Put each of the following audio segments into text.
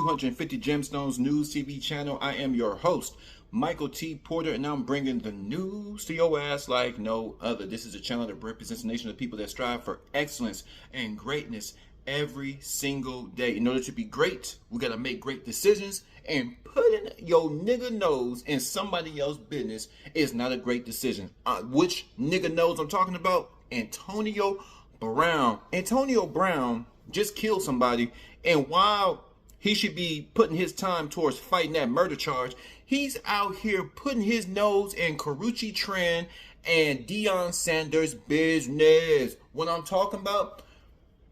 250 Gemstones News TV channel. I am your host, Michael T. Porter, and I'm bringing the news to your ass like no other. This is a channel that represents a nation of people that strive for excellence and greatness every single day. In order to be great, we got to make great decisions, and putting your nigga nose in somebody else's business is not a great decision. Which nigga nose I'm talking about? Antonio Brown. Antonio Brown just killed somebody, and while he should be putting his time towards fighting that murder charge, he's out here putting his nose in Karruche, Tran, and Deion Sanders' business. What I'm talking about,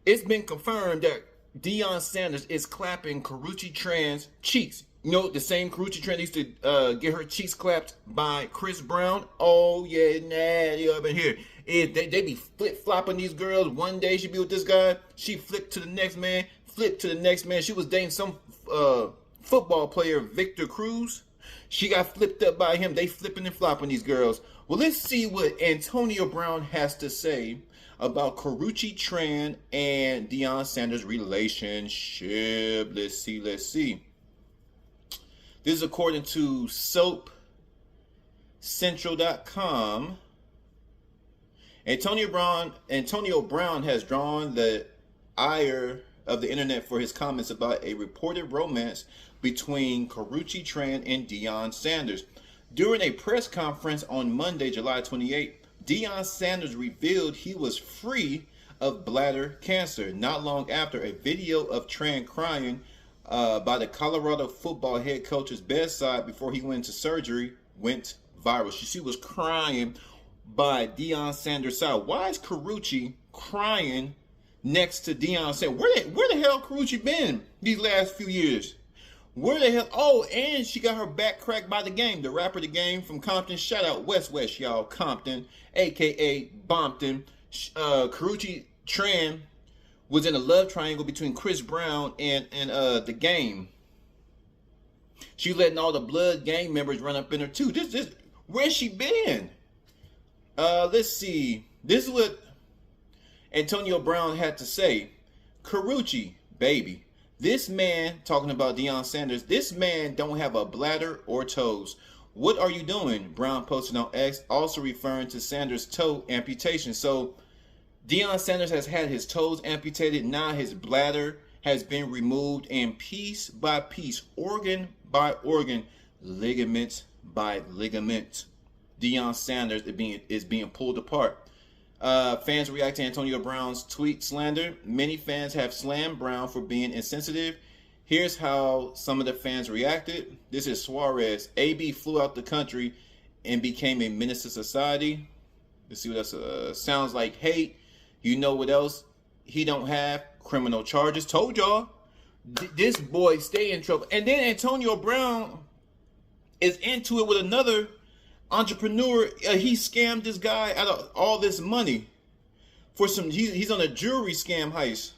it's been confirmed that Deion Sanders is clapping Karruche Tran's cheeks. You know, the same Karruche Tran used to get her cheeks clapped by Chris Brown. Oh yeah, natty up in here. They be flip-flopping these girls. One day she be with this guy, she flipped to the next man, flipped to the next man. She was dating some football player, Victor Cruz. She got flipped up by him. They flipping and flopping these girls. Well, let's see what Antonio Brown has to say about Karruche Tran and Deion Sanders' relationship. Let's see. This is according to SoapCentral.com. Antonio Brown has drawn the ire of the internet for his comments about a reported romance between Karruche Tran and Deion Sanders. During a press conference on Monday, July 28, Deion Sanders revealed he was free of bladder cancer. Not long after, a video of Tran crying by the Colorado football head coach's bedside before he went into surgery went viral. She was crying by Deion Sanders' side. Why is Karruche crying next to Deion Sanders? Where the hell Karruche been these last few years? Where the hell? Oh, and she got her back cracked by The Game, the rapper The Game from Compton. Shout out West, y'all. Compton, aka Bompton. Karruche Tran was in a love triangle between Chris Brown and The Game. She letting all the blood gang members run up in her too. Where's she been? Let's see. This is what Antonio Brown had to say. Karruche, baby. This man, talking about Deion Sanders, this man don't have a bladder or toes. What are you doing? Brown posted on X, also referring to Sanders' toe amputation. So Deion Sanders has had his toes amputated. Now his bladder has been removed, and piece by piece, organ by organ, ligament by ligament, Deion Sanders is being pulled apart. Fans react to Antonio Brown's tweet slander. Many fans have slammed Brown for being insensitive. Here's how some of the fans reacted. This is Suarez. AB flew out the country and became a menace to society. Let's see what else. Sounds like hate. You know what else he don't have? Criminal charges. Told y'all. This boy stay in trouble. And then Antonio Brown is into it with another entrepreneur. He scammed this guy out of all this money for some. He's on a jewelry scam heist.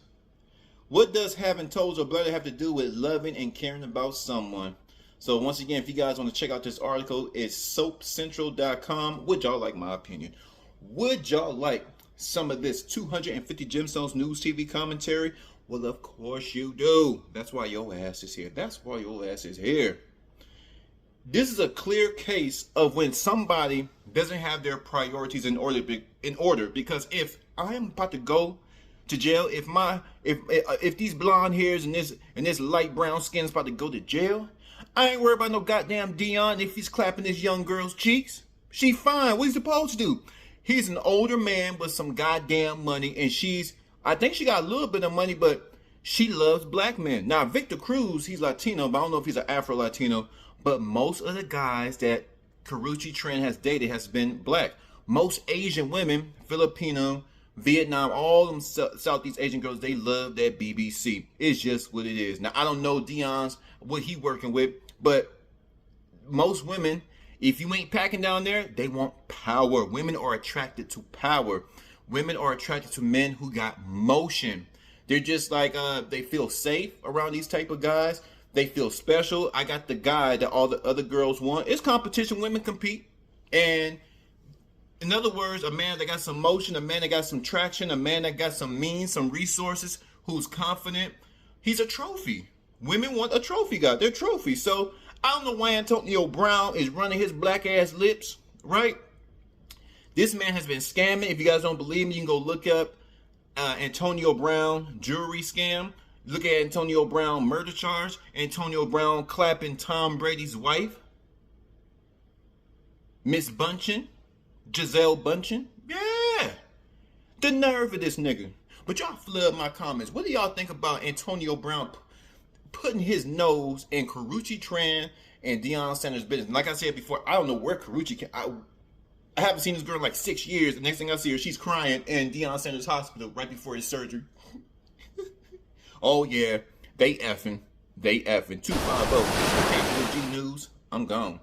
What does having toes or bladder have to do with loving and caring about someone? So once again, if you guys want to check out this article, it's SoapCentral.com. Would y'all like my opinion? Would y'all like some of this 250 Gemstones News TV commentary? Well, of course you do. That's why your ass is here. That's why your ass is here. This is a clear case of when somebody doesn't have their priorities in order. Because if I am about to go to jail, if these blonde hairs and this light brown skin is about to go to jail, I ain't worried about no goddamn Deion if he's clapping this young girl's cheeks. She fine. What he supposed to do? He's an older man with some goddamn money, and I think she got a little bit of money, but she loves black men. Now, Victor Cruz, he's Latino, but I don't know if he's an Afro-Latino. But most of the guys that Karruche Tran has dated has been black. Most Asian women, Filipino, Vietnam, all them Southeast Asian girls, they love that BBC. It's just what it is. Now, I don't know Deion's, what he working with, but most women, if you ain't packing down there, they want power. Women are attracted to power. Women are attracted to men who got motion. They're just like, they feel safe around these type of guys. They feel special. I got the guy that all the other girls want. It's competition. Women compete. And in other words, a man that got some motion, a man that got some traction, a man that got some means, some resources, who's confident, he's a trophy. Women want a trophy, got their trophy. So I don't know why Antonio Brown is running his black ass lips, right? This man has been scamming. If you guys don't believe me, you can go look up Antonio Brown jewelry scam. Look at Antonio Brown murder charge. Antonio Brown clapping Tom Brady's wife, Miss Bündchen, Giselle Bündchen. Yeah, the nerve of this nigga. But y'all flood my comments. What do y'all think about Antonio Brown putting his nose in Karruche Tran and Deion Sanders' business? And like I said before, I don't know where Karruche can. I haven't seen this girl in like 6 years. The next thing I see her, she's crying in Deion Sanders' hospital right before his surgery. Oh yeah, they effing. 250. Okay, G News, I'm gone.